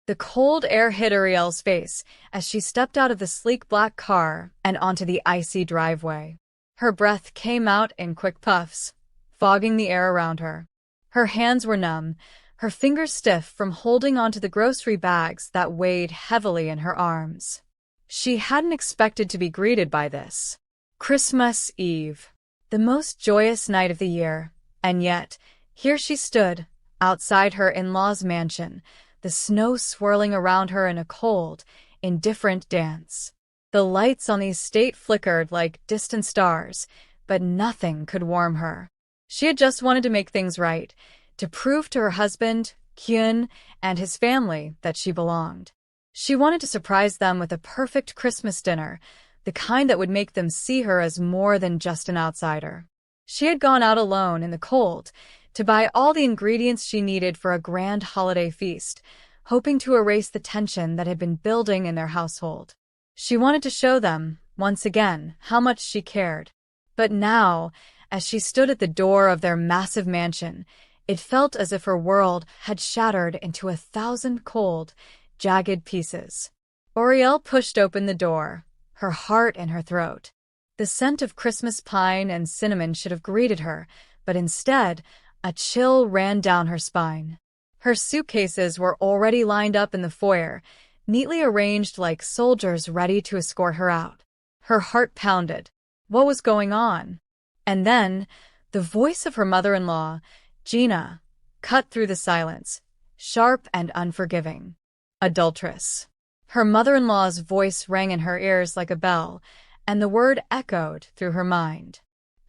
The cold air hit Uriel's face as she stepped out of the sleek black car and onto the icy driveway. Her breath came out in quick puffs, fogging the air around her. Her hands were numb, her fingers stiff from holding onto the grocery bags that weighed heavily in her arms. She hadn't expected to be greeted by this. Christmas Eve, the most joyous night of the year, and yet, here she stood, outside her in-laws' mansion, the snow swirling around her in a cold, indifferent dance. The lights on the estate flickered like distant stars, but nothing could warm her. She had just wanted to make things right, to prove to her husband, Kyun, and his family that she belonged. She wanted to surprise them with a perfect Christmas dinner, the kind that would make them see her as more than just an outsider. She had gone out alone in the cold to buy all the ingredients she needed for a grand holiday feast, hoping to erase the tension that had been building in their household. She wanted to show them, once again, how much she cared. But now, as she stood at the door of their massive mansion, it felt as if her world had shattered into 1,000 cold, jagged pieces. Uriel pushed open the door, her heart in her throat. The scent of Christmas pine and cinnamon should have greeted her, but instead, a chill ran down her spine. Her suitcases were already lined up in the foyer, neatly arranged like soldiers ready to escort her out. Her heart pounded. What was going on? And then, the voice of her mother-in-law, Gina, cut through the silence, sharp and unforgiving. Adulteress. Her mother-in-law's voice rang in her ears like a bell, and the word echoed through her mind.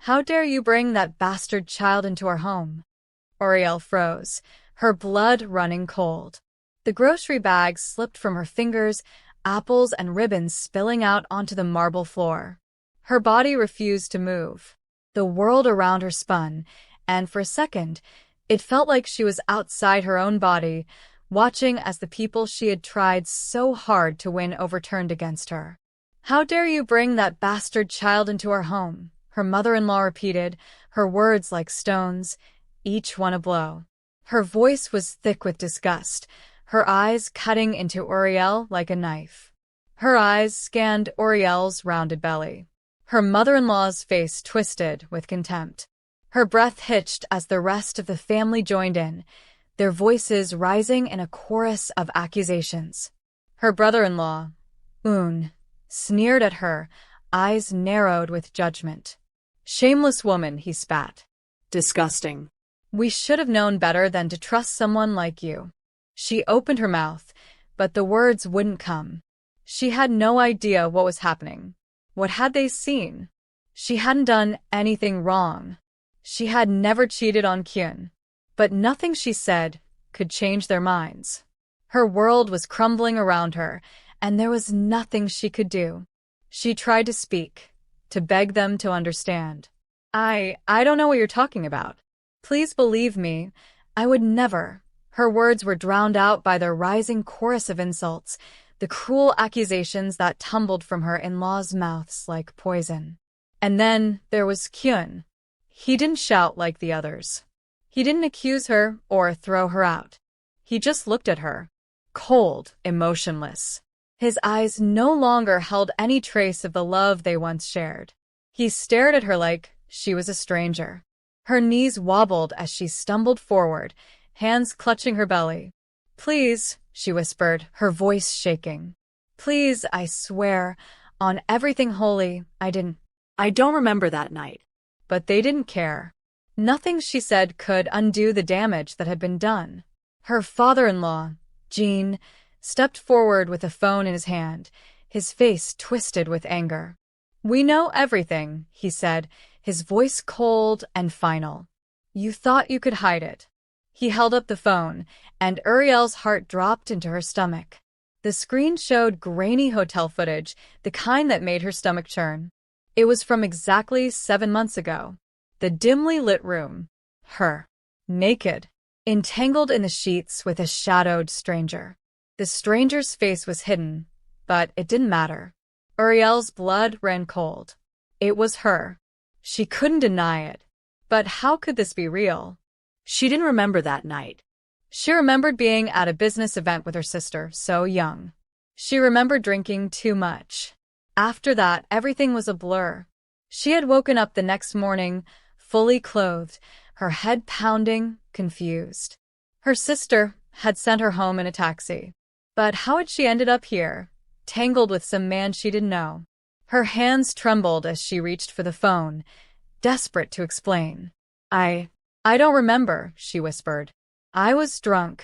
How dare you bring that bastard child into our home? Uriel froze, her blood running cold. The grocery bags slipped from her fingers, apples and ribbons spilling out onto the marble floor. Her body refused to move. The world around her spun, and for a second, it felt like she was outside her own body, watching as the people she had tried so hard to win overturned against her. How dare you bring that bastard child into our home? Her mother-in-law repeated, her words like stones, each one a blow. Her voice was thick with disgust, her eyes cutting into Uriel like a knife. Her eyes scanned Uriel's rounded belly. Her mother-in-law's face twisted with contempt. Her breath hitched as the rest of the family joined in, their voices rising in a chorus of accusations. Her brother-in-law, Un, sneered at her, eyes narrowed with judgment. Shameless woman, he spat. Disgusting. We should have known better than to trust someone like you. She opened her mouth, but the words wouldn't come. She had no idea what was happening. What had they seen? She hadn't done anything wrong. She had never cheated on Kyun. But nothing she said could change their minds. Her world was crumbling around her, and there was nothing she could do. She tried to speak, to beg them to understand. I don't know what you're talking about. Please believe me, I would never. Her words were drowned out by the rising chorus of insults, the cruel accusations that tumbled from her in-laws' mouths like poison. And then there was Kyun. He didn't shout like the others. He didn't accuse her or throw her out. He just looked at her, cold, emotionless. His eyes no longer held any trace of the love they once shared. He stared at her like she was a stranger. Her knees wobbled as she stumbled forward, hands clutching her belly. Please, she whispered, her voice shaking. Please, I swear, on everything holy, I don't remember that night. But they didn't care. Nothing she said could undo the damage that had been done. Her father-in-law, Jean, stepped forward with a phone in his hand, his face twisted with anger. We know everything, he said, his voice cold and final. You thought you could hide it. He held up the phone, and Uriel's heart dropped into her stomach. The screen showed grainy hotel footage, the kind that made her stomach churn. It was from exactly 7 months ago. The dimly lit room. Her. Naked. Entangled in the sheets with a shadowed stranger. The stranger's face was hidden, but it didn't matter. Uriel's blood ran cold. It was her. She couldn't deny it. But how could this be real? She didn't remember that night. She remembered being at a business event with her sister, so young. She remembered drinking too much. After that, everything was a blur. She had woken up the next morning, fully clothed, her head pounding, confused. Her sister had sent her home in a taxi. But how had she ended up here, tangled with some man she didn't know? Her hands trembled as she reached for the phone, desperate to explain. I don't remember, she whispered. I was drunk.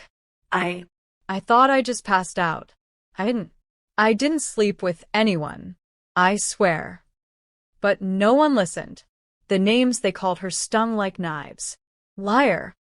I thought I just passed out. I didn't sleep with anyone. I swear. But no one listened. The names they called her stung like knives. Liar.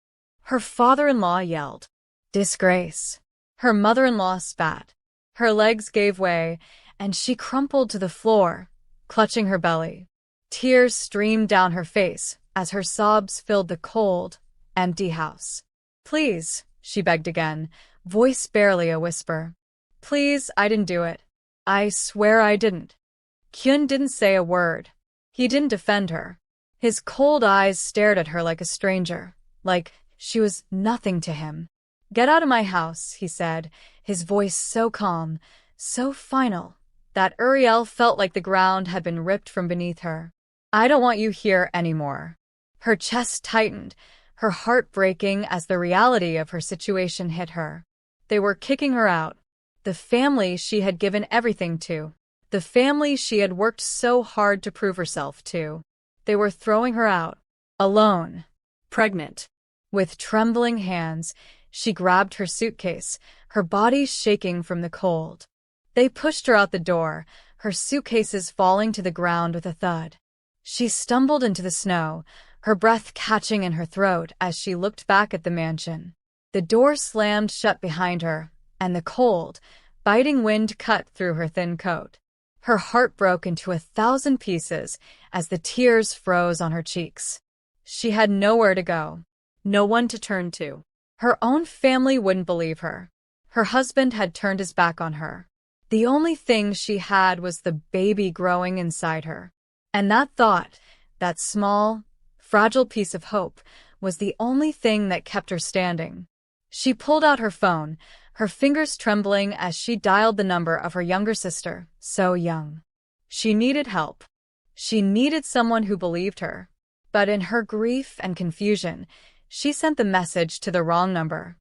Her father-in-law yelled. Disgrace. Her mother-in-law spat. Her legs gave way, and she crumpled to the floor, clutching her belly. Tears streamed down her face as her sobs filled the cold, empty house. Please, she begged again, voice barely a whisper. Please, I didn't do it. I swear I didn't. Kyun didn't say a word. He didn't defend her. His cold eyes stared at her like a stranger, like she was nothing to him. Get out of my house, he said, his voice so calm, so final, that Uriel felt like the ground had been ripped from beneath her. I don't want you here anymore. Her chest tightened, her heart breaking as the reality of her situation hit her. They were kicking her out. The family she had given everything to. The family she had worked so hard to prove herself to. They were throwing her out. Alone. Pregnant. With trembling hands, she grabbed her suitcase, her body shaking from the cold. They pushed her out the door, her suitcases falling to the ground with a thud. She stumbled into the snow, her breath catching in her throat as she looked back at the mansion. The door slammed shut behind her, and the cold, biting wind cut through her thin coat. Her heart broke into 1,000 pieces as the tears froze on her cheeks. She had nowhere to go, no one to turn to. Her own family wouldn't believe her. Her husband had turned his back on her. The only thing she had was the baby growing inside her. And that thought, that small, fragile piece of hope, was the only thing that kept her standing. She pulled out her phone, her fingers trembling as she dialed the number of her younger sister, so young. She needed help. She needed someone who believed her. But in her grief and confusion, she sent the message to the wrong number.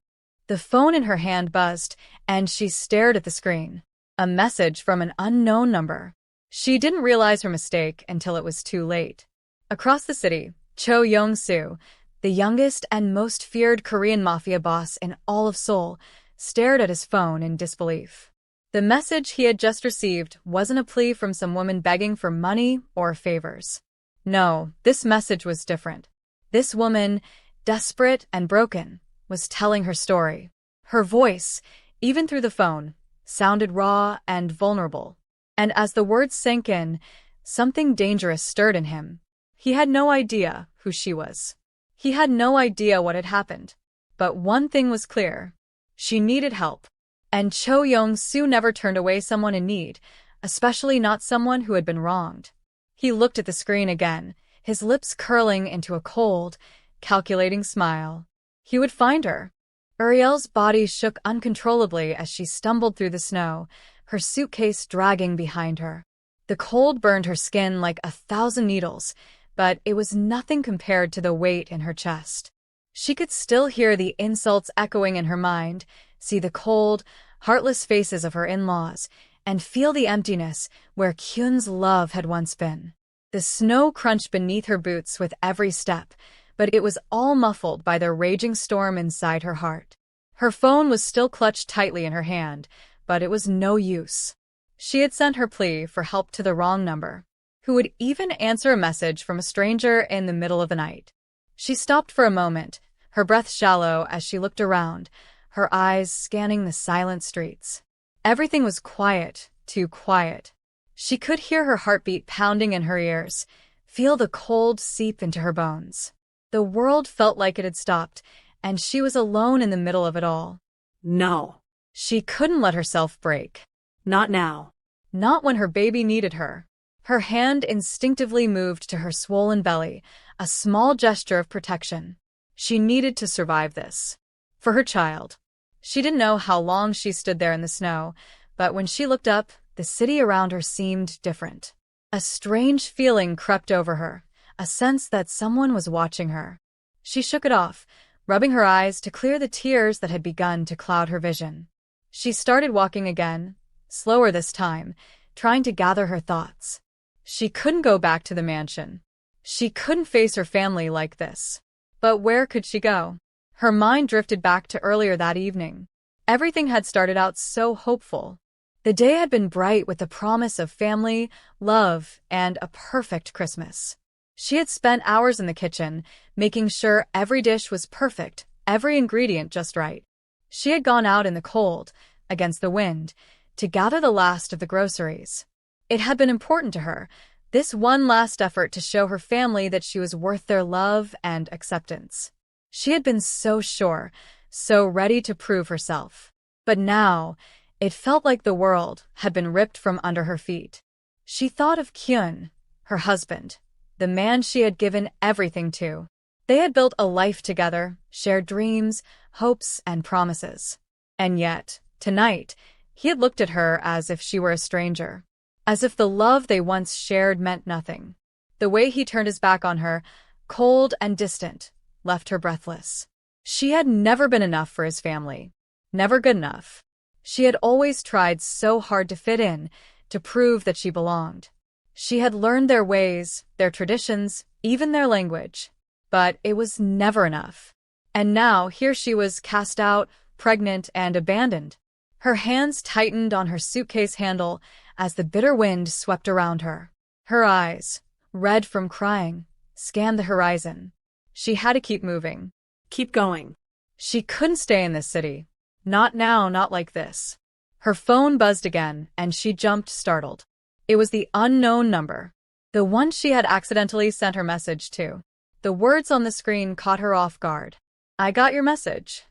The phone in her hand buzzed, and she stared at the screen. A message from an unknown number. She didn't realize her mistake until it was too late. Across the city, Cho Yong Su, the youngest and most feared Korean Mafia boss in all of Seoul, stared at his phone in disbelief. The message he had just received wasn't a plea from some woman begging for money or favors. No, this message was different. This woman, desperate and broken, was telling her story. Her voice, even through the phone, sounded raw and vulnerable. And as the words sank in, something dangerous stirred in him. He had no idea who she was. He had no idea what had happened. But one thing was clear. She needed help. And Cho Yong Su never turned away someone in need, especially not someone who had been wronged. He looked at the screen again, his lips curling into a cold, calculating smile. He would find her. Uriel's body shook uncontrollably as she stumbled through the snow, her suitcase dragging behind her. The cold burned her skin like 1,000 needles, but it was nothing compared to the weight in her chest. She could still hear the insults echoing in her mind, see the cold, heartless faces of her in-laws, and feel the emptiness where Kyun's love had once been. The snow crunched beneath her boots with every step, but it was all muffled by the raging storm inside her heart. Her phone was still clutched tightly in her hand, but it was no use. She had sent her plea for help to the wrong number. Who would even answer a message from a stranger in the middle of the night? She stopped for a moment, her breath shallow as she looked around, her eyes scanning the silent streets. Everything was quiet, too quiet. She could hear her heartbeat pounding in her ears, feel the cold seep into her bones. The world felt like it had stopped, and she was alone in the middle of it all. No. She couldn't let herself break. Not now. Not when her baby needed her. Her hand instinctively moved to her swollen belly, a small gesture of protection. She needed to survive this. For her child. She didn't know how long she stood there in the snow, but when she looked up, the city around her seemed different. A strange feeling crept over her, a sense that someone was watching her. She shook it off, rubbing her eyes to clear the tears that had begun to cloud her vision. She started walking again, slower this time, trying to gather her thoughts. She couldn't go back to the mansion. She couldn't face her family like this. But where could she go? Her mind drifted back to earlier that evening. Everything had started out so hopeful. The day had been bright with the promise of family, love, and a perfect Christmas. She had spent hours in the kitchen, making sure every dish was perfect, every ingredient just right. She had gone out in the cold, against the wind, to gather the last of the groceries. It had been important to her, this one last effort to show her family that she was worth their love and acceptance. She had been so sure, so ready to prove herself. But now, it felt like the world had been ripped from under her feet. She thought of Kyun, her husband, the man she had given everything to. They had built a life together, shared dreams, hopes, and promises. And yet, tonight, he had looked at her as if she were a stranger, as if the love they once shared meant nothing. The way he turned his back on her, cold and distant, left her breathless. She had never been enough for his family. Never good enough. She had always tried so hard to fit in, to prove that she belonged. She had learned their ways, their traditions, even their language. But it was never enough. And now here she was cast out, pregnant, and abandoned. Her hands tightened on her suitcase handle as the bitter wind swept around her. Her eyes, red from crying, scanned the horizon. She had to keep moving. Keep going. She couldn't stay in this city. Not now, not like this. Her phone buzzed again, and she jumped, startled. It was the unknown number. The one she had accidentally sent her message to. The words on the screen caught her off guard. "I got your message."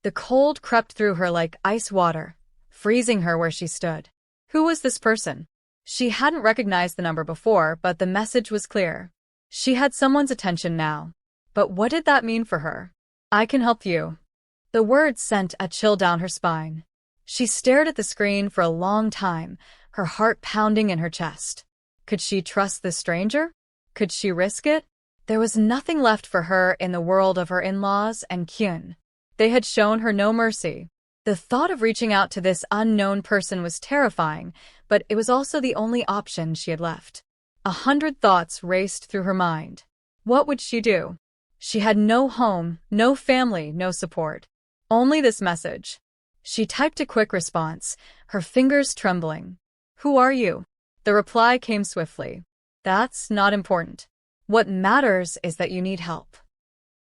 The cold crept through her like ice water, freezing her where she stood. Who was this person? She hadn't recognized the number before, but the message was clear. She had someone's attention now. But what did that mean for her? "I can help you." The words sent a chill down her spine. She stared at the screen for a long time, her heart pounding in her chest. Could she trust this stranger? Could she risk it? There was nothing left for her in the world of her in-laws and Kyun. They had shown her no mercy. The thought of reaching out to this unknown person was terrifying, but it was also the only option she had left. 100 thoughts raced through her mind. What would she do? She had no home, no family, no support. Only this message. She typed a quick response, her fingers trembling. "Who are you?" The reply came swiftly. "That's not important. What matters is that you need help."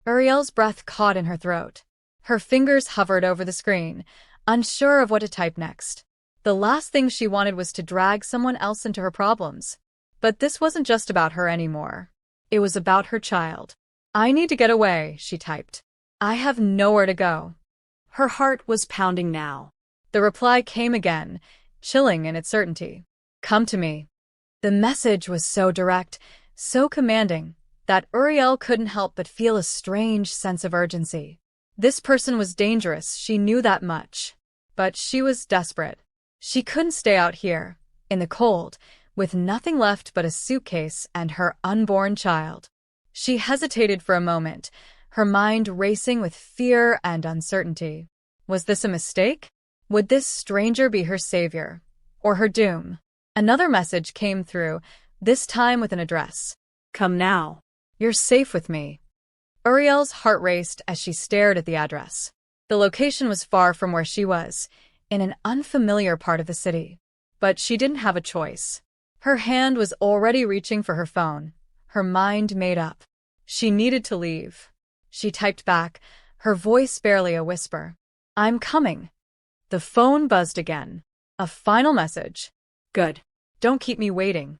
Uriel's breath caught in her throat. Her fingers hovered over the screen, unsure of what to type next. The last thing she wanted was to drag someone else into her problems. But this wasn't just about her anymore. It was about her child. "I need to get away," she typed. "I have nowhere to go." Her heart was pounding now. The reply came again, chilling in its certainty. "Come to me." The message was so direct, so commanding, that Uriel couldn't help but feel a strange sense of urgency. This person was dangerous, she knew that much. But she was desperate. She couldn't stay out here, in the cold, with nothing left but a suitcase and her unborn child. She hesitated for a moment, her mind racing with fear and uncertainty. Was this a mistake? Would this stranger be her savior, or her doom? Another message came through, this time with an address. "Come now. You're safe with me." Uriel's heart raced as she stared at the address. The location was far from where she was, in an unfamiliar part of the city. But she didn't have a choice. Her hand was already reaching for her phone, her mind made up. She needed to leave. She typed back, her voice barely a whisper. "I'm coming." The phone buzzed again. A final message. "Good. Don't keep me waiting."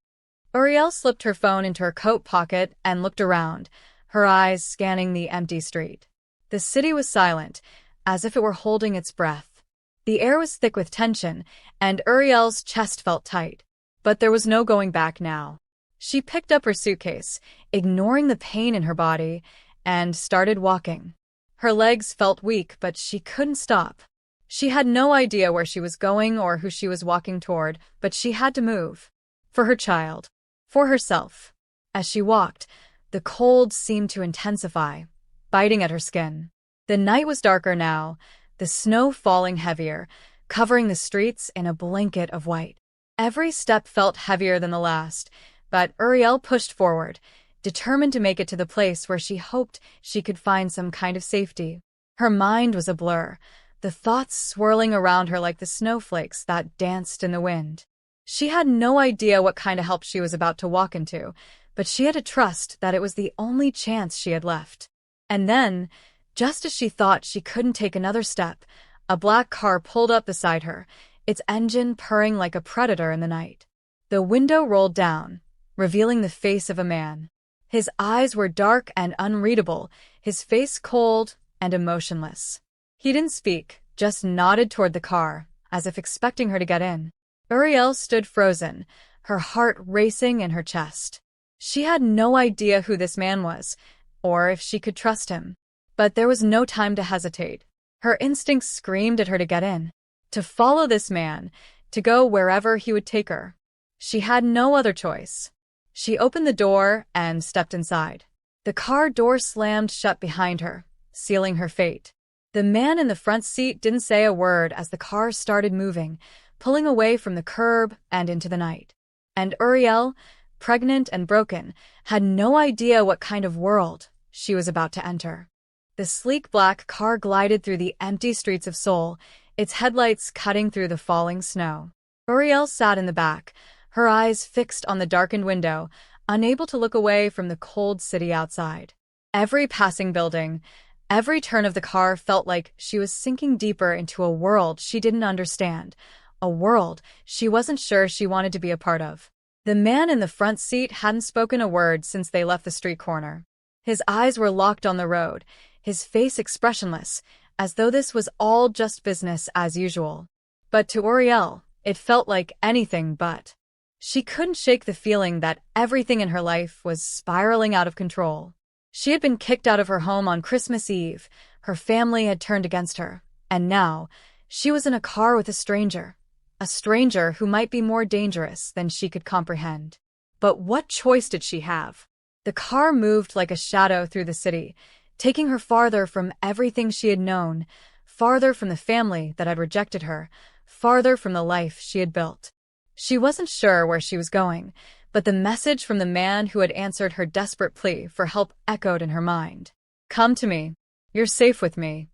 Uriel slipped her phone into her coat pocket and looked around, her eyes scanning the empty street. The city was silent, as if it were holding its breath. The air was thick with tension, and Uriel's chest felt tight. But there was no going back now. She picked up her suitcase, ignoring the pain in her body, and started walking. Her legs felt weak, but she couldn't stop. She had no idea where she was going or who she was walking toward, but she had to move. For her child. For herself. As she walked, the cold seemed to intensify, biting at her skin. The night was darker now, the snow falling heavier, covering the streets in a blanket of white. Every step felt heavier than the last, but Uriel pushed forward, determined to make it to the place where she hoped she could find some kind of safety. Her mind was a blur, the thoughts swirling around her like the snowflakes that danced in the wind. She had no idea what kind of help she was about to walk into, but she had to trust that it was the only chance she had left. And then, just as she thought she couldn't take another step, a black car pulled up beside her, its engine purring like a predator in the night. The window rolled down, revealing the face of a man. His eyes were dark and unreadable, his face cold and emotionless. He didn't speak, just nodded toward the car, as if expecting her to get in. Uriel stood frozen, her heart racing in her chest. She had no idea who this man was, or if she could trust him. But there was no time to hesitate. Her instincts screamed at her to get in, to follow this man, to go wherever he would take her. She had no other choice. She opened the door and stepped inside. The car door slammed shut behind her, sealing her fate. The man in the front seat didn't say a word as the car started moving, pulling away from the curb and into the night. And Uriel, pregnant and broken, had no idea what kind of world she was about to enter. The sleek black car glided through the empty streets of Seoul, its headlights cutting through the falling snow. Uriel sat in the back, her eyes fixed on the darkened window, unable to look away from the cold city outside. Every passing building, every turn of the car felt like she was sinking deeper into a world she didn't understand, a world she wasn't sure she wanted to be a part of. The man in the front seat hadn't spoken a word since they left the street corner. His eyes were locked on the road, his face expressionless, as though this was all just business as usual. But to Uriel, it felt like anything but. She couldn't shake the feeling that everything in her life was spiraling out of control. She had been kicked out of her home on Christmas Eve, her family had turned against her, and now, she was in a car with a stranger who might be more dangerous than she could comprehend. But what choice did she have? The car moved like a shadow through the city, taking her farther from everything she had known, farther from the family that had rejected her, farther from the life she had built. She wasn't sure where she was going, but the message from the man who had answered her desperate plea for help echoed in her mind. "Come to me. You're safe with me."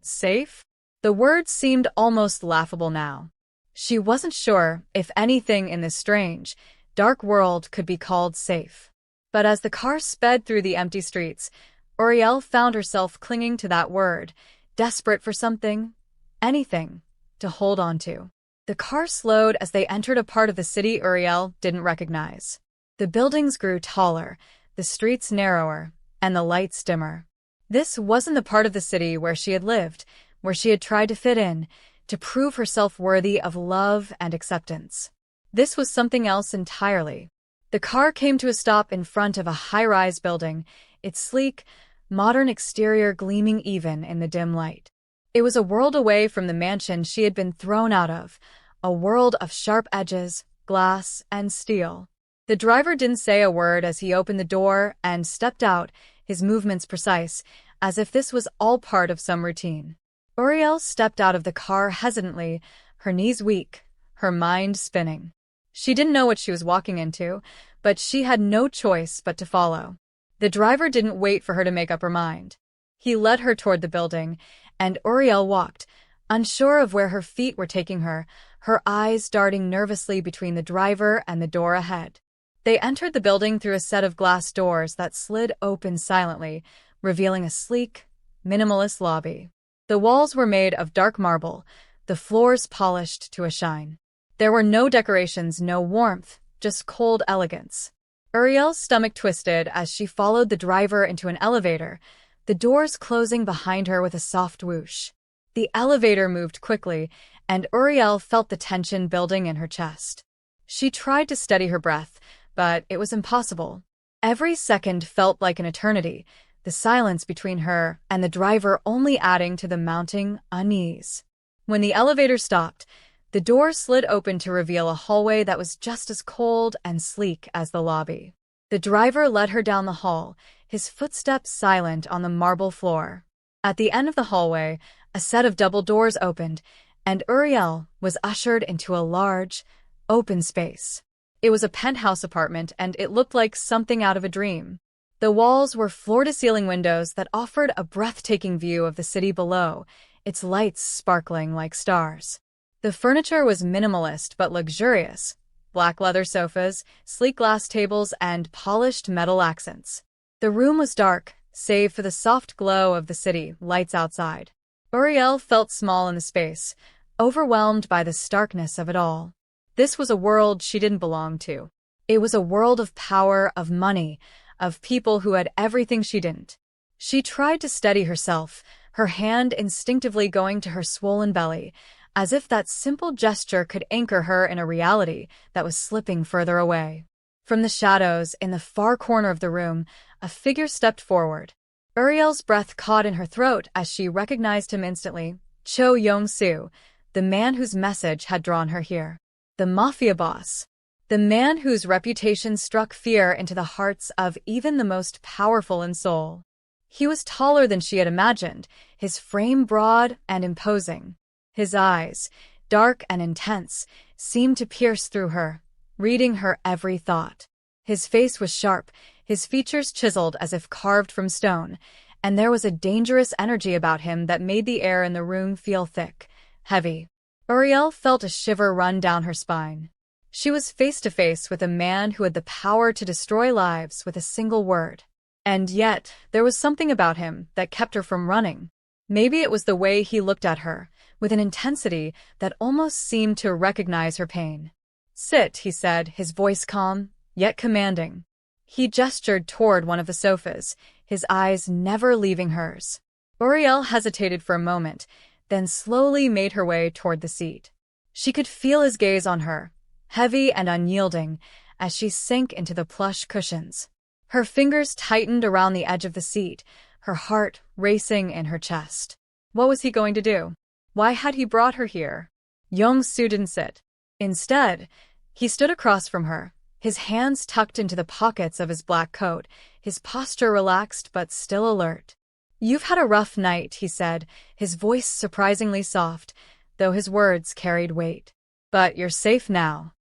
Safe? The word seemed almost laughable now. She wasn't sure if anything in this strange, dark world could be called safe. But as the car sped through the empty streets, Uriel found herself clinging to that word, desperate for something, anything, to hold on to. The car slowed as they entered a part of the city Uriel didn't recognize. The buildings grew taller, the streets narrower, and the lights dimmer. This wasn't the part of the city where she had lived, where she had tried to fit in, to prove herself worthy of love and acceptance. This was something else entirely. The car came to a stop in front of a high-rise building, its sleek, modern exterior gleaming even in the dim light. It was a world away from the mansion she had been thrown out of, a world of sharp edges, glass, and steel. The driver didn't say a word as he opened the door and stepped out, his movements precise, as if this was all part of some routine. Uriel stepped out of the car hesitantly, her knees weak, her mind spinning. She didn't know what she was walking into, but she had no choice but to follow. The driver didn't wait for her to make up her mind. He led her toward the building, and Uriel walked, unsure of where her feet were taking her, her eyes darting nervously between the driver and the door ahead. They entered the building through a set of glass doors that slid open silently, revealing a sleek, minimalist lobby. The walls were made of dark marble, the floors polished to a shine. There were no decorations, no warmth, just cold elegance. Uriel's stomach twisted as she followed the driver into an elevator, the doors closing behind her with a soft whoosh. The elevator moved quickly, and Uriel felt the tension building in her chest. She tried to steady her breath, but it was impossible. Every second felt like an eternity, the silence between her and the driver only adding to the mounting unease. When the elevator stopped, the door slid open to reveal a hallway that was just as cold and sleek as the lobby. The driver led her down the hall, his footsteps silent on the marble floor. At the end of the hallway, a set of double doors opened, and Uriel was ushered into a large, open space. It was a penthouse apartment, and it looked like something out of a dream. The walls were floor-to-ceiling windows that offered a breathtaking view of the city below, its lights sparkling like stars. The furniture was minimalist but luxurious: black leather sofas, sleek glass tables, and polished metal accents. The room was dark, save for the soft glow of the city lights outside. Uriel felt small in the space, overwhelmed by the starkness of it all. This was a world she didn't belong to. It was a world of power, of money, of people who had everything she didn't. She tried to steady herself, her hand instinctively going to her swollen belly, as if that simple gesture could anchor her in a reality that was slipping further away. From the shadows, in the far corner of the room, a figure stepped forward. Uriel's breath caught in her throat as she recognized him instantly: Cho Yong Su, the man whose message had drawn her here. The Mafia boss. The man whose reputation struck fear into the hearts of even the most powerful in Seoul. He was taller than she had imagined, his frame broad and imposing. His eyes, dark and intense, seemed to pierce through her, reading her every thought. His face was sharp, his features chiseled as if carved from stone, and there was a dangerous energy about him that made the air in the room feel thick, heavy. Uriel felt a shiver run down her spine. She was face to face with a man who had the power to destroy lives with a single word. And yet, there was something about him that kept her from running. Maybe it was the way he looked at her, with an intensity that almost seemed to recognize her pain. "Sit," he said, his voice calm, yet commanding. He gestured toward one of the sofas, his eyes never leaving hers. Uriel hesitated for a moment, then slowly made her way toward the seat. She could feel his gaze on her, heavy and unyielding, as she sank into the plush cushions. Her fingers tightened around the edge of the seat, her heart racing in her chest. What was he going to do? Why had he brought her here? Yong Su didn't sit. Instead, he stood across from her, his hands tucked into the pockets of his black coat, his posture relaxed but still alert. "You've had a rough night," he said, his voice surprisingly soft, though his words carried weight. "But you're safe now."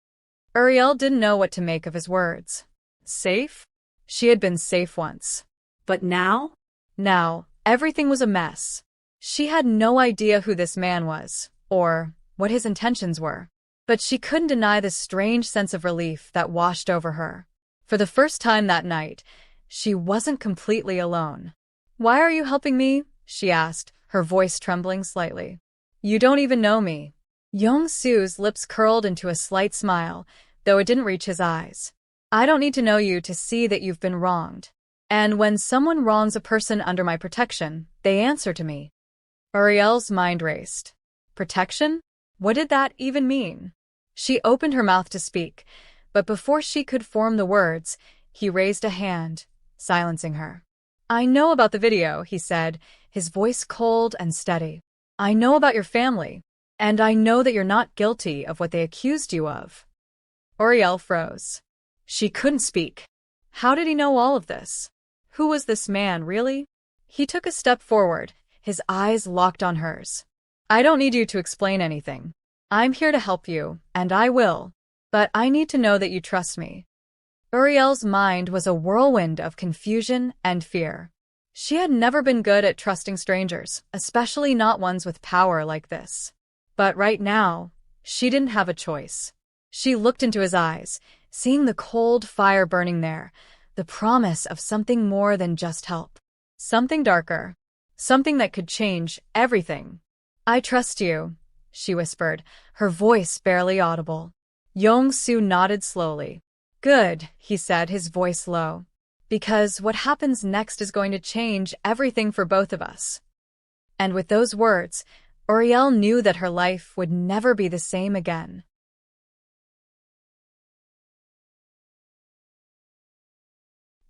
Uriel didn't know what to make of his words. Safe? She had been safe once. But now? Now, everything was a mess. She had no idea who this man was, or what his intentions were. But she couldn't deny the strange sense of relief that washed over her. For the first time that night, she wasn't completely alone. "Why are you helping me?" she asked, her voice trembling slightly. "You don't even know me." Yong Su's lips curled into a slight smile, though it didn't reach his eyes. "I don't need to know you to see that you've been wronged. And when someone wrongs a person under my protection, they answer to me." Uriel's mind raced. Protection? What did that even mean? She opened her mouth to speak, but before she could form the words, he raised a hand, silencing her. "I know about the video," he said, his voice cold and steady. "I know about your family, and I know that you're not guilty of what they accused you of." Uriel froze. She couldn't speak. How did he know all of this? Who was this man, really? He took a step forward, his eyes locked on hers. "I don't need you to explain anything. I'm here to help you, and I will. But I need to know that you trust me." Uriel's mind was a whirlwind of confusion and fear. She had never been good at trusting strangers, especially not ones with power like this. But right now, she didn't have a choice. She looked into his eyes, seeing the cold fire burning there, the promise of something more than just help. Something darker. Something that could change everything. "I trust you," she whispered, her voice barely audible. Yong Su nodded slowly. "Good," he said, his voice low. "Because what happens next is going to change everything for both of us." And with those words, Uriel knew that her life would never be the same again.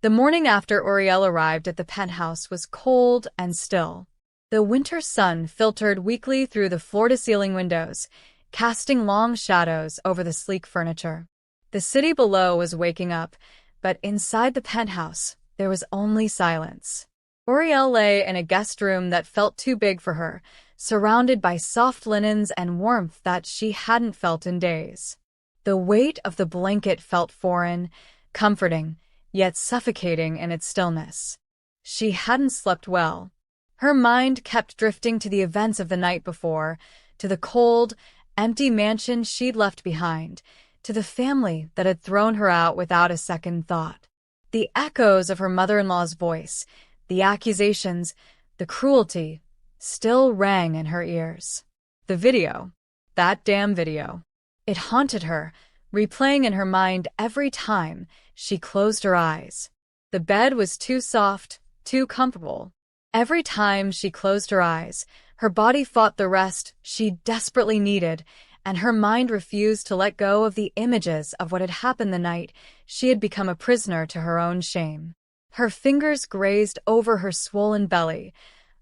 The morning after Uriel arrived at the penthouse was cold and still. The winter sun filtered weakly through the floor-to-ceiling windows, casting long shadows over the sleek furniture. The city below was waking up, but inside the penthouse, there was only silence. Uriel lay in a guest room that felt too big for her, surrounded by soft linens and warmth that she hadn't felt in days. The weight of the blanket felt foreign, comforting, yet suffocating in its stillness. She hadn't slept well. Her mind kept drifting to the events of the night before, to the cold, empty mansion she'd left behind, to the family that had thrown her out without a second thought. The echoes of her mother-in-law's voice, the accusations, the cruelty, still rang in her ears. The video. That damn video. It haunted her, replaying in her mind every time she closed her eyes. The bed was too soft, too comfortable. Every time she closed her eyes, her body fought the rest she desperately needed, and her mind refused to let go of the images of what had happened the night she had become a prisoner to her own shame. Her fingers grazed over her swollen belly,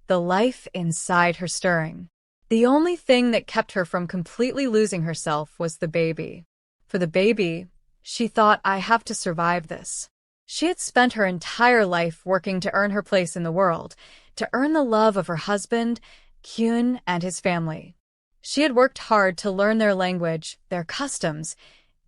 the life inside her stirring. The only thing that kept her from completely losing herself was the baby. For the baby, she thought, I have to survive this. She had spent her entire life working to earn her place in the world, to earn the love of her husband, Kyun, and his family. She had worked hard to learn their language, their customs,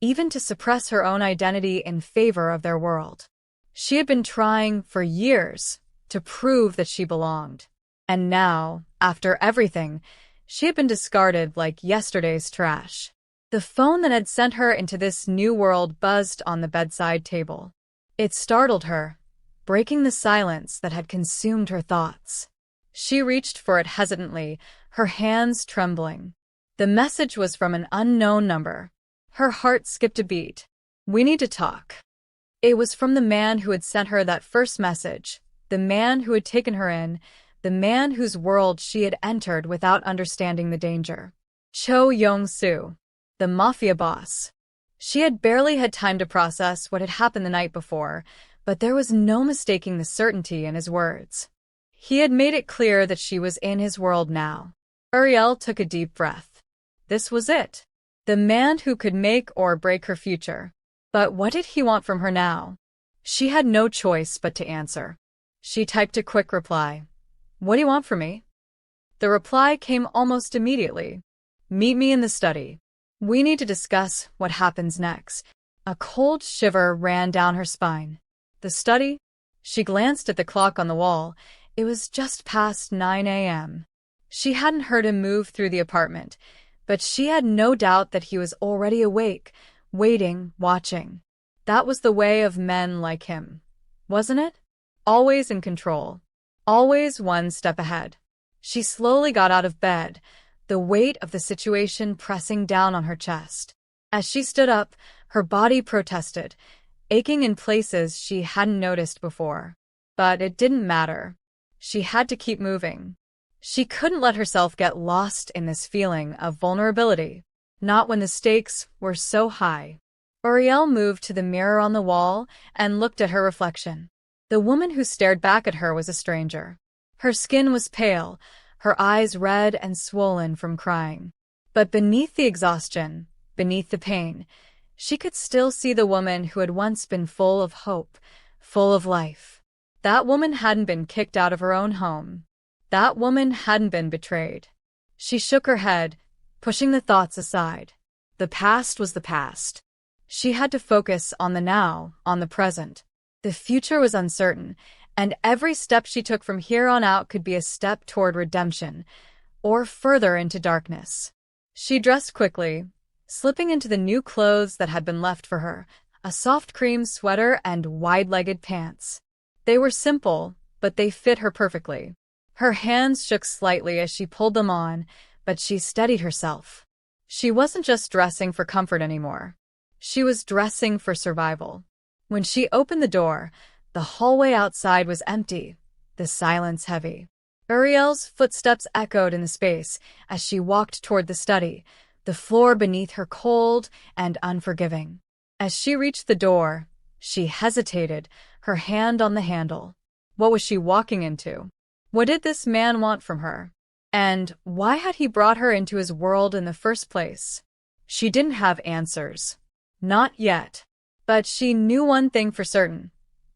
even to suppress her own identity in favor of their world. She had been trying for years to prove that she belonged. And now, after everything, she had been discarded like yesterday's trash. The phone that had sent her into this new world buzzed on the bedside table. It startled her, breaking the silence that had consumed her thoughts. She reached for it hesitantly, her hands trembling. The message was from an unknown number. Her heart skipped a beat. We need to talk. It was from the man who had sent her that first message, the man who had taken her in, the man whose world she had entered without understanding the danger. Cho Yong Su, the Mafia boss. She had barely had time to process what had happened the night before, but there was no mistaking the certainty in his words. He had made it clear that she was in his world now. Uriel took a deep breath. This was it. The man who could make or break her future. But what did he want from her now? She had no choice but to answer. She typed a quick reply. What do you want from me? The reply came almost immediately. Meet me in the study. We need to discuss what happens next. A cold shiver ran down her spine. The study? She glanced at the clock on the wall. It was just past 9 a.m. She hadn't heard him move through the apartment, but she had no doubt that he was already awake, waiting, watching. That was the way of men like him, wasn't it? Always in control. Always one step ahead. She slowly got out of bed, the weight of the situation pressing down on her chest. As she stood up, her body protested, aching in places she hadn't noticed before. But it didn't matter. She had to keep moving. She couldn't let herself get lost in this feeling of vulnerability, not when the stakes were so high. Uriel moved to the mirror on the wall and looked at her reflection. The woman who stared back at her was a stranger. Her skin was pale, her eyes red and swollen from crying. But beneath the exhaustion, beneath the pain, she could still see the woman who had once been full of hope, full of life. That woman hadn't been kicked out of her own home. That woman hadn't been betrayed. She shook her head, pushing the thoughts aside. The past was the past. She had to focus on the now, on the present. The future was uncertain, and every step she took from here on out could be a step toward redemption, or further into darkness. She dressed quickly, slipping into the new clothes that had been left for her, a soft cream sweater and wide-legged pants. They were simple, but they fit her perfectly. Her hands shook slightly as she pulled them on, but she steadied herself. She wasn't just dressing for comfort anymore. She was dressing for survival. When she opened the door, the hallway outside was empty, the silence heavy. Uriel's footsteps echoed in the space as she walked toward the study, the floor beneath her cold and unforgiving. As she reached the door, she hesitated, her hand on the handle. What was she walking into? What did this man want from her? And why had he brought her into his world in the first place? She didn't have answers. Not yet. But she knew one thing for certain.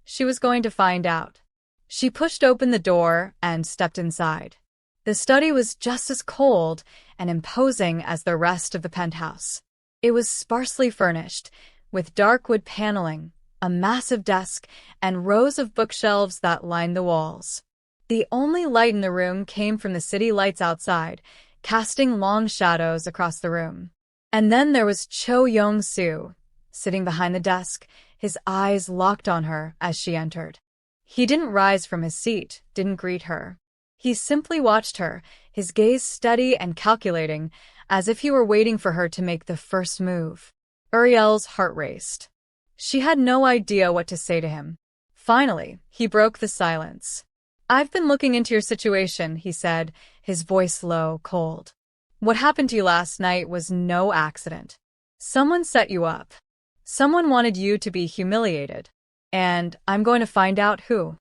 She was going to find out. She pushed open the door and stepped inside. The study was just as cold and imposing as the rest of the penthouse. It was sparsely furnished, with dark wood paneling, a massive desk, and rows of bookshelves that lined the walls. The only light in the room came from the city lights outside, casting long shadows across the room. And then there was Cho Yong Su, sitting behind the desk, his eyes locked on her as she entered. He didn't rise from his seat, didn't greet her. He simply watched her, his gaze steady and calculating, as if he were waiting for her to make the first move. Uriel's heart raced. She had no idea what to say to him. Finally, he broke the silence. "I've been looking into your situation," he said, his voice low, cold. "What happened to you last night was no accident. Someone set you up. Someone wanted you to be humiliated. And I'm going to find out who."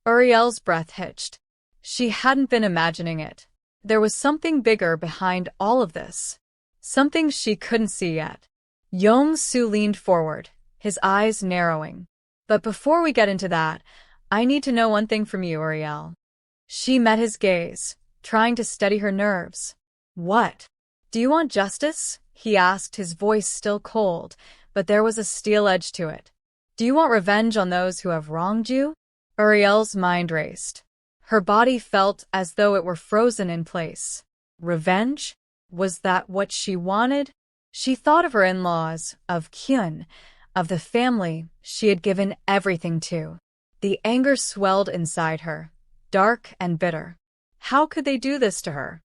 Uriel's breath hitched. She hadn't been imagining it. There was something bigger behind all of this. Something she couldn't see yet. Yong Su leaned forward, his eyes narrowing. "But before we get into that, I need to know one thing from you, Uriel." She met his gaze, trying to steady her nerves. "What? Do you want justice?" he asked, his voice still cold, but there was a steel edge to it. "Do you want revenge on those who have wronged you?" Uriel's mind raced. Her body felt as though it were frozen in place. Revenge? Was that what she wanted? She thought of her in-laws, of Kyun, of the family she had given everything to. The anger swelled inside her, dark and bitter. How could they do this to her?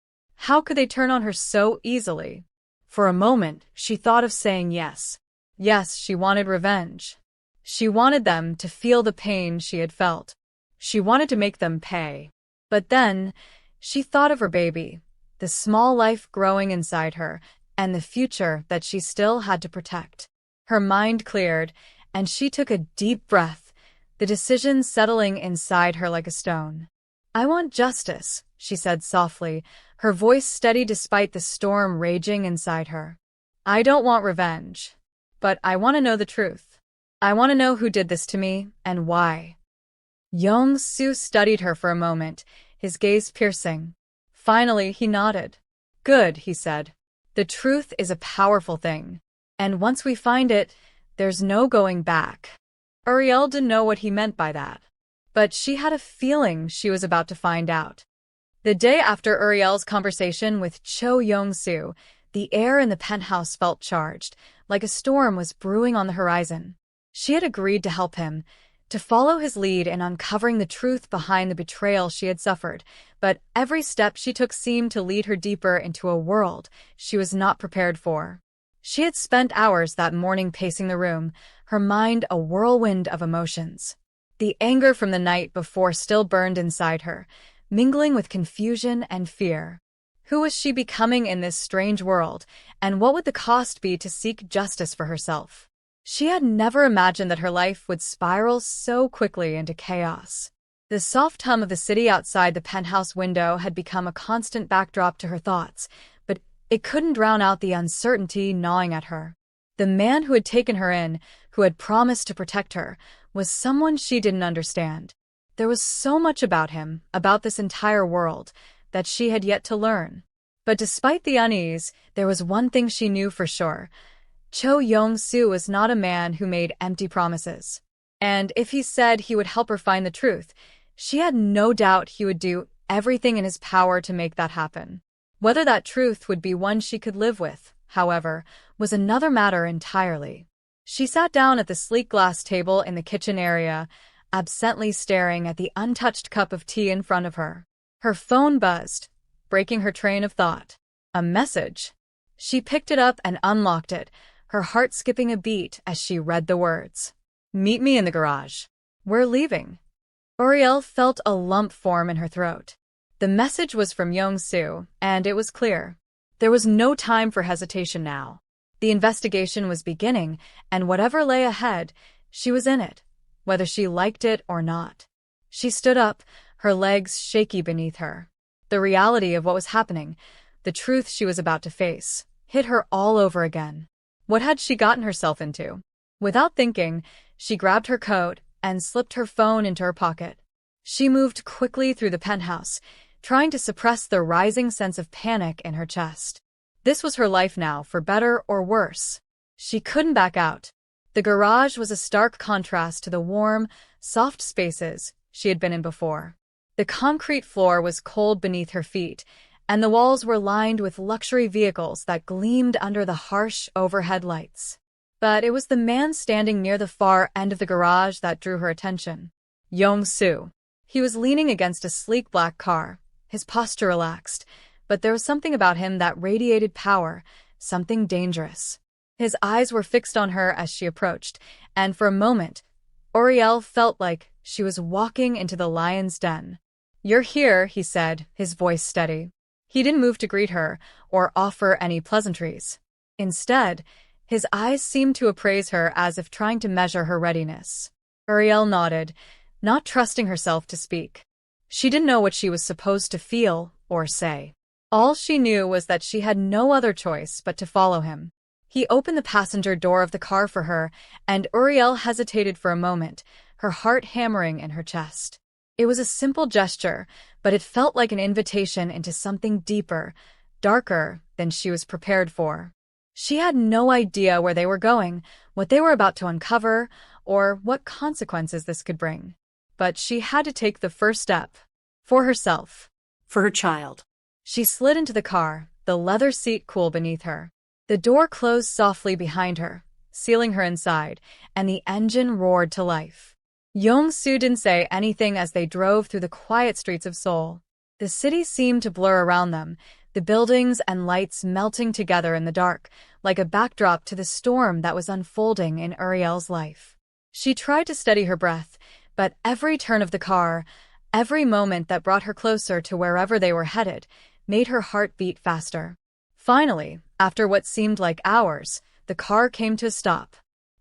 How could they turn on her so easily? For a moment, she thought of saying yes. Yes, she wanted revenge. She wanted them to feel the pain she had felt. She wanted to make them pay. But then, she thought of her baby, the small life growing inside her, and the future that she still had to protect. Her mind cleared, and she took a deep breath, the decision settling inside her like a stone. "I want justice," she said softly, her voice steady despite the storm raging inside her. "I don't want revenge. But I want to know the truth. I want to know who did this to me, and why." Yong Su studied her for a moment, his gaze piercing. Finally, he nodded. "Good," he said. "The truth is a powerful thing. And once we find it, there's no going back." Uriel didn't know what he meant by that. But she had a feeling she was about to find out. The day after Uriel's conversation with Cho Yong Su, the air in the penthouse felt charged, like a storm was brewing on the horizon. She had agreed to help him, to follow his lead in uncovering the truth behind the betrayal she had suffered, but every step she took seemed to lead her deeper into a world she was not prepared for. She had spent hours that morning pacing the room, her mind a whirlwind of emotions. The anger from the night before still burned inside her, mingling with confusion and fear. Who was she becoming in this strange world, and what would the cost be to seek justice for herself? She had never imagined that her life would spiral so quickly into chaos. The soft hum of the city outside the penthouse window had become a constant backdrop to her thoughts, but it couldn't drown out the uncertainty gnawing at her. The man who had taken her in, who had promised to protect her, was someone she didn't understand. There was so much about him, about this entire world, that she had yet to learn. But despite the unease, there was one thing she knew for sure. Cho Yong Su was not a man who made empty promises. And if he said he would help her find the truth, she had no doubt he would do everything in his power to make that happen. Whether that truth would be one she could live with, however, was another matter entirely. She sat down at the sleek glass table in the kitchen area, absently staring at the untouched cup of tea in front of her. Her phone buzzed, breaking her train of thought. A message. She picked it up and unlocked it, her heart skipping a beat as she read the words. "Meet me in the garage. We're leaving." Uriel felt a lump form in her throat. The message was from Yong Su, and it was clear. There was no time for hesitation now. The investigation was beginning, and whatever lay ahead, she was in it, whether she liked it or not. She stood up, her legs shaky beneath her. The reality of what was happening, the truth she was about to face, hit her all over again. What had she gotten herself into? Without thinking, she grabbed her coat and slipped her phone into her pocket. She moved quickly through the penthouse, trying to suppress the rising sense of panic in her chest. This was her life now, for better or worse. She couldn't back out. The garage was a stark contrast to the warm, soft spaces she had been in before. The concrete floor was cold beneath her feet, and the walls were lined with luxury vehicles that gleamed under the harsh overhead lights. But it was the man standing near the far end of the garage that drew her attention. Yong Su. He was leaning against a sleek black car, his posture relaxed, but there was something about him that radiated power, something dangerous. His eyes were fixed on her as she approached, and for a moment, Uriel felt like she was walking into the lion's den. "You're here," he said, his voice steady. He didn't move to greet her or offer any pleasantries. Instead, his eyes seemed to appraise her as if trying to measure her readiness. Uriel nodded, not trusting herself to speak. She didn't know what she was supposed to feel or say. All she knew was that she had no other choice but to follow him. He opened the passenger door of the car for her, and Uriel hesitated for a moment, her heart hammering in her chest. It was a simple gesture, but it felt like an invitation into something deeper, darker than she was prepared for. She had no idea where they were going, what they were about to uncover, or what consequences this could bring. But she had to take the first step. For herself. For her child. She slid into the car, the leather seat cool beneath her. The door closed softly behind her, sealing her inside, and the engine roared to life. Yong Su didn't say anything as they drove through the quiet streets of Seoul. The city seemed to blur around them, the buildings and lights melting together in the dark, like a backdrop to the storm that was unfolding in Uriel's life. She tried to steady her breath, but every turn of the car, every moment that brought her closer to wherever they were headed, made her heart beat faster. Finally, after what seemed like hours, the car came to a stop.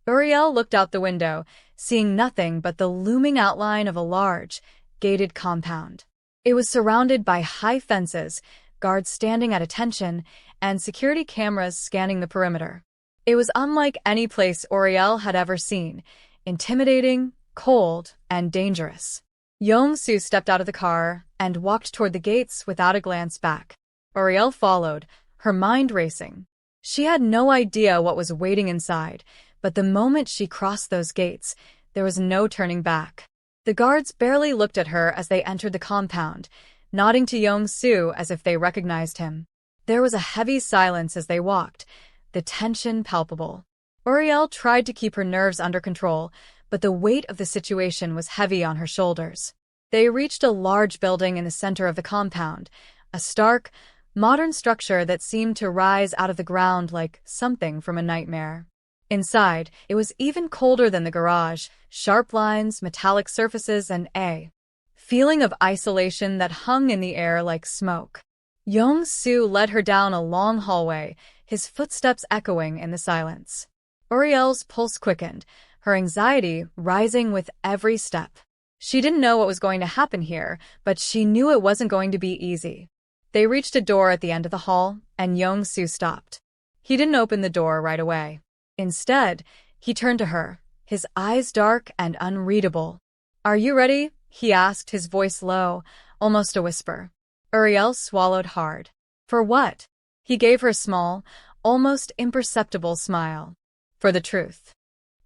Uriel looked out the window, seeing nothing but the looming outline of a large, gated compound. It was surrounded by high fences, guards standing at attention, and security cameras scanning the perimeter. It was unlike any place Uriel had ever seen, intimidating, cold, and dangerous. Yong Su stepped out of the car and walked toward the gates without a glance back. Uriel followed, her mind racing. She had no idea what was waiting inside, but the moment she crossed those gates, there was no turning back. The guards barely looked at her as they entered the compound, nodding to Yong Su as if they recognized him. There was a heavy silence as they walked, the tension palpable. Uriel tried to keep her nerves under control, but the weight of the situation was heavy on her shoulders. They reached a large building in the center of the compound, a stark, modern structure that seemed to rise out of the ground like something from a nightmare. Inside, it was even colder than the garage, sharp lines, metallic surfaces, and a feeling of isolation that hung in the air like smoke. Yong Su led her down a long hallway, his footsteps echoing in the silence. Uriel's pulse quickened, her anxiety rising with every step. She didn't know what was going to happen here, but she knew it wasn't going to be easy. They reached a door at the end of the hall, and Yong Su stopped. He didn't open the door right away. Instead, he turned to her, his eyes dark and unreadable. "Are you ready?" he asked, his voice low, almost a whisper. Uriel swallowed hard. "For what?" He gave her a small, almost imperceptible smile. "For the truth."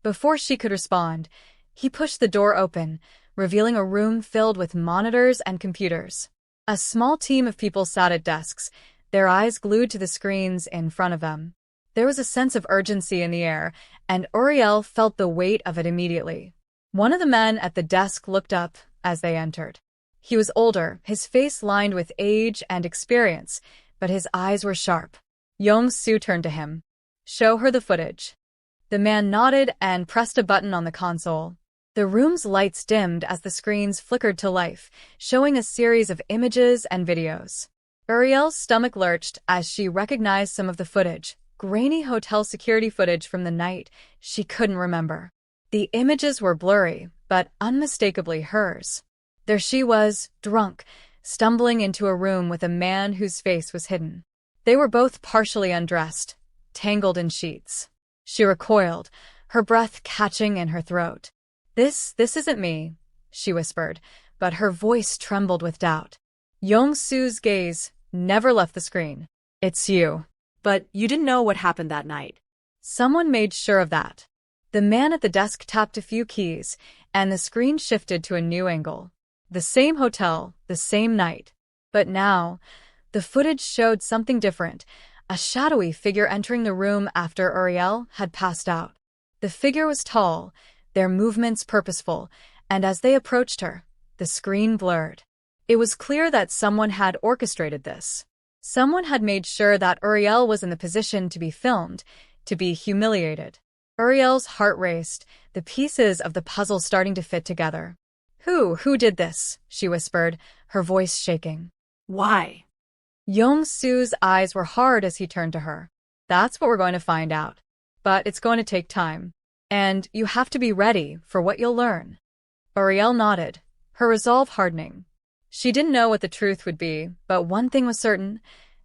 Before she could respond, he pushed the door open, revealing a room filled with monitors and computers. A small team of people sat at desks, their eyes glued to the screens in front of them. There was a sense of urgency in the air, and Uriel felt the weight of it immediately. One of the men at the desk looked up as they entered. He was older, his face lined with age and experience, but his eyes were sharp. Yong Su turned to him. "Show her the footage." The man nodded and pressed a button on the console. The room's lights dimmed as the screens flickered to life, showing a series of images and videos. Uriel's stomach lurched as she recognized some of the footage, grainy hotel security footage from the night she couldn't remember. The images were blurry, but unmistakably hers. There she was, drunk, stumbling into a room with a man whose face was hidden. They were both partially undressed, tangled in sheets. She recoiled, her breath catching in her throat. This isn't me," she whispered, but her voice trembled with doubt. Yong Su's gaze never left the screen. "It's you." But you didn't know what happened that night. Someone made sure of that. The man at the desk tapped a few keys, and the screen shifted to a new angle. The same hotel, the same night. But now, the footage showed something different, a shadowy figure entering the room after Uriel had passed out. The figure was tall, their movements purposeful, and as they approached her, the screen blurred. It was clear that someone had orchestrated this. Someone had made sure that Uriel was in the position to be filmed, to be humiliated. Uriel's heart raced, the pieces of the puzzle starting to fit together. Who did this?" she whispered, her voice shaking. Why? Yong Su's eyes were hard as he turned to her. "That's what we're going to find out. But it's going to take time. And you have to be ready for what you'll learn." Uriel nodded, her resolve hardening. She didn't know what the truth would be, but one thing was certain.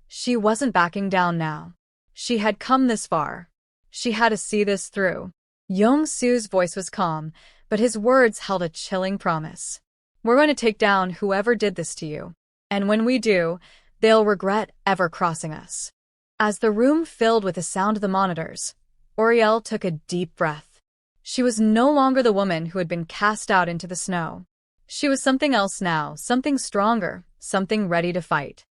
She wasn't backing down now. She had come this far. She had to see this through. Yong Su's voice was calm, but his words held a chilling promise. "We're going to take down whoever did this to you. And when we do, they'll regret ever crossing us." As the room filled with the sound of the monitors, Uriel took a deep breath. She was no longer the woman who had been cast out into the snow. She was something else now, something stronger, something ready to fight.